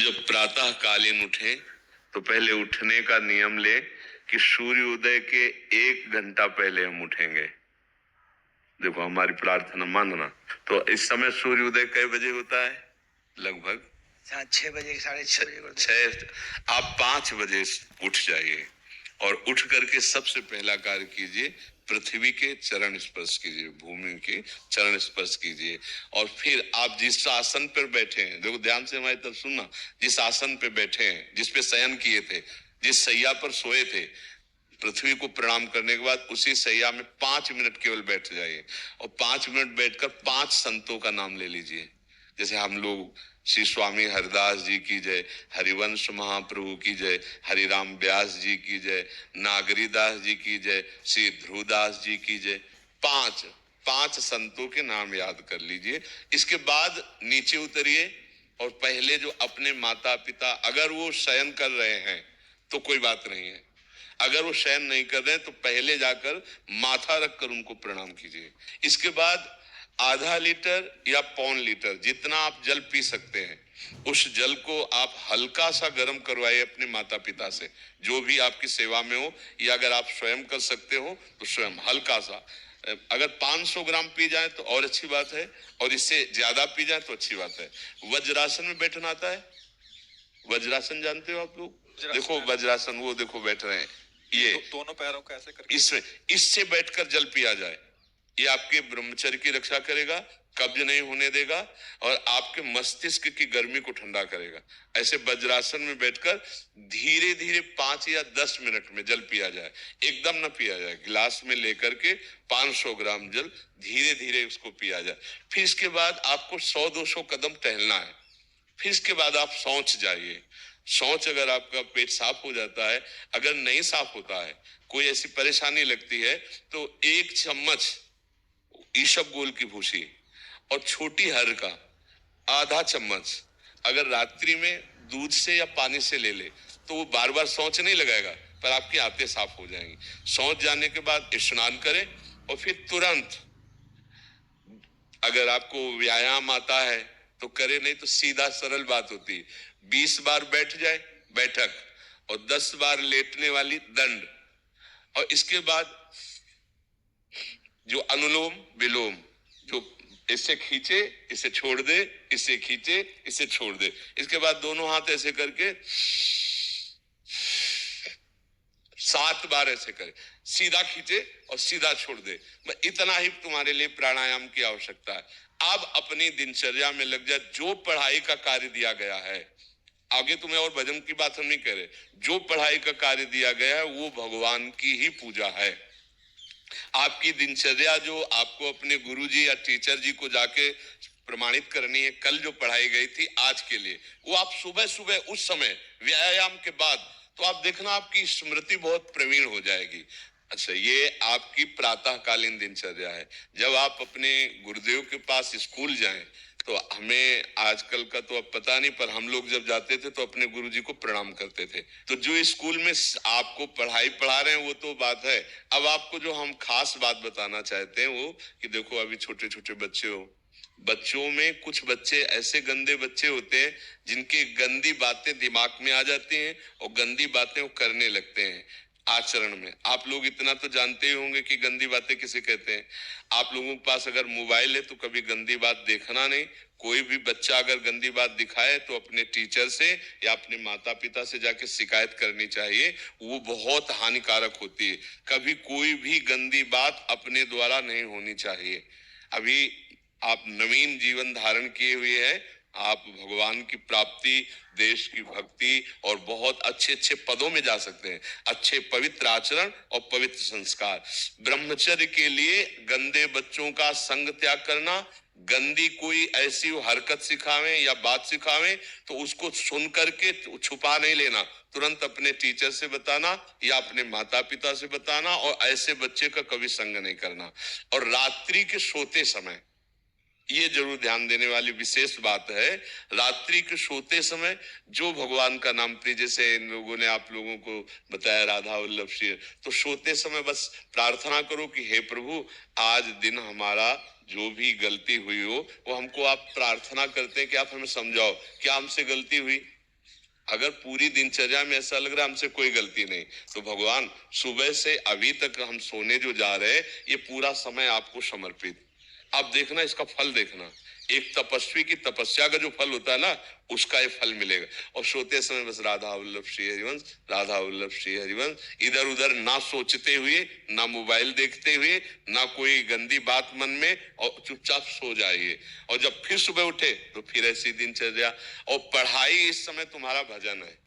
जब प्रातः कालीन उठे तो पहले उठने का नियम ले कि सूर्योदय के 1 घंटा पहले हम उठेंगे। देखो हमारी प्रार्थना मानना। तो इस समय सूर्योदय कई बजे होता है? लगभग 6 बजे, 6:30 बजे। 6। आप 5 बजे उठ जाइए और उठ करके सबसे पहला कार्य कीजिए, पृथ्वी के चरण स्पर्श कीजिए, भूमि के चरण स्पर्श कीजिए। और फिर आप जिस आसन पर बैठे हैं, देखो ध्यान से हमारी तरफ सुनना, जिस आसन पे बैठे हैं, जिस पे शयन किए थे, जिस सैया पर सोए थे, पृथ्वी को प्रणाम करने के बाद उसी सैया में 5 मिनट केवल बैठ जाइए और 5 मिनट बैठकर 5 संतों का नाम ले लीजिए। जैसे हम लोग श्री स्वामी हरिदास जी की जय, हरिवंश महाप्रभु की जय, हरिराम व्यास जी की जय, नागरीदास जी की जय, श्री ध्रुवदास जी की जय, 5 संतों के नाम याद कर लीजिए। इसके बाद नीचे उतरिए और पहले जो अपने माता पिता, अगर वो शयन कर रहे हैं तो कोई बात नहीं है, अगर वो शयन नहीं कर रहे हैं तो पहले जाकर माथा रखकर उनको प्रणाम कीजिए। इसके बाद आधा लीटर या 1.25 लीटर जितना आप जल पी सकते हैं, उस जल को आप हल्का सा गर्म करवाइए अपने माता पिता से, जो भी आपकी सेवा में हो, या अगर आप स्वयं कर सकते हो तो स्वयं हल्का सा। अगर 500 ग्राम पी जाए तो और अच्छी बात है, और इससे ज्यादा पी जाए तो अच्छी बात है। वज्रासन में बैठना आता है? वज्रासन जानते हो आप लोग? देखो वज्रासन, वो देखो बैठ रहे हैं, ये दोनों पैरों को ऐसे करके इससे बैठकर जल पिया जाए। ये आपके ब्रह्मचर्य की रक्षा करेगा, कब्ज नहीं होने देगा और आपके मस्तिष्क की गर्मी को ठंडा करेगा। ऐसे वज्रासन में बैठकर धीरे धीरे 5 या 10 मिनट में जल पिया जाए, एकदम ना पिया जाए। गिलास में लेकर के 500 ग्राम जल धीरे धीरे उसको पिया जाए। फिर इसके बाद आपको 100-200 कदम टहलना है। फिर इसके बाद आप शौच जाइए। शौच अगर आपका पेट साफ हो जाता है, अगर नहीं साफ होता है, कोई ऐसी परेशानी लगती है, तो 1 चम्मच ईसबगोल की भूसी और छोटी हर का आधा चम्मच अगर रात्रि में दूध से या पानी से ले ले तो वो बार बार शौच नहीं लगाएगा, पर आपकी आंतें साफ हो जाएंगी। शौच जाने के बाद स्नान करें और फिर तुरंत, अगर आपको व्यायाम आता है तो करे, नहीं तो सीधा सरल बात होती है, 20 बार बैठ जाए बैठक और 10 बार लेटने वाली दंड। और इसके बाद जो अनुलोम विलोम, जो इससे खींचे इसे छोड़ दे, इससे खींचे इसे छोड़ दे, इसके बाद दोनों हाथ ऐसे करके 7 बार ऐसे करे, सीधा खींचे और सीधा छोड़ दे। इतना ही तुम्हारे लिए प्राणायाम की आवश्यकता है। अब अपनी दिनचर्या में लग जा। जो पढ़ाई का कार्य दिया गया है, आगे तुम्हें और भजन की बात हम नहीं कर रहे, जो पढ़ाई का कार्य दिया गया है वो भगवान की ही पूजा है। आपकी दिनचर्या जो आपको अपने गुरुजी या टीचर जी को जाके प्रमाणित करनी है, कल जो पढ़ाई गई थी आज के लिए, वो आप सुबह सुबह उस समय व्यायाम के बाद, तो आप देखना आपकी स्मृति बहुत प्रवीण हो जाएगी। अच्छा, ये आपकी प्रातःकालीन दिनचर्या है। जब आप अपने गुरुदेव के पास स्कूल जाएं तो हमें आजकल का तो अब पता नहीं, पर हम लोग जब जाते थे तो अपने गुरुजी को प्रणाम करते थे। तो जो स्कूल में आपको पढ़ाई पढ़ा रहे हैं वो तो बात है, अब आपको जो हम खास बात बताना चाहते हैं वो कि देखो अभी छोटे छोटे बच्चे हो, बच्चों में कुछ बच्चे ऐसे गंदे बच्चे होते हैं जिनकी गंदी बातें दिमाग में आ जाती हैं और गंदी बातें वो करने लगते हैं आचरण में। आप लोग इतना तो जानते ही होंगे कि गंदी बातें किसे कहते हैं। आप लोगों के पास अगर मोबाइल है तो कभी गंदी बात देखना नहीं। कोई भी बच्चा अगर गंदी बात दिखाए तो अपने टीचर से या अपने माता पिता से जाके शिकायत करनी चाहिए, वो बहुत हानिकारक होती है। कभी कोई भी गंदी बात अपने द्वारा नहीं होनी चाहिए। अभी आप नवीन जीवन धारण किए हुए हैं, आप भगवान की प्राप्ति, देश की भक्ति और बहुत अच्छे अच्छे पदों में जा सकते हैं। अच्छे पवित्र आचरण और पवित्र संस्कार। ब्रह्मचर्य के लिए गंदे बच्चों का संग त्याग करना, गंदी कोई ऐसी हरकत सिखावे या बात सिखावे तो उसको सुन करके छुपा नहीं लेना, तुरंत अपने टीचर से बताना या अपने माता पिता से बताना, और ऐसे बच्चे का कभी संग नहीं करना। और रात्रि के सोते समय ये जरूर ध्यान देने वाली विशेष बात है, रात्रि के सोते समय जो भगवान का नाम प्रिय, जैसे इन लोगों ने आप लोगों को बताया राधा वल्लभ श्री, तो सोते समय बस प्रार्थना करो कि हे प्रभु, आज दिन हमारा जो भी गलती हुई हो वो हमको आप प्रार्थना करते हैं कि आप हमें समझाओ क्या हमसे गलती हुई। अगर पूरी दिनचर्या में ऐसा लग रहा है हमसे कोई गलती नहीं, तो भगवान सुबह से अभी तक हम सोने जो जा रहे हैं ये पूरा समय आपको समर्पित। आप देखना इसका फल देखना, एक तपस्वी की तपस्या का जो फल होता है ना उसका ये फल मिलेगा। और सोते समय बस राधा वल्लभ श्री हरिवंश, राधा वल्लभ श्री हरिवंश, इधर उधर ना सोचते हुए, ना मोबाइल देखते हुए, ना कोई गंदी बात मन में, और चुपचाप सो जाइए। और जब फिर सुबह उठे तो फिर ऐसी दिनचर्या। और पढ़ाई इस समय तुम्हारा भजन है,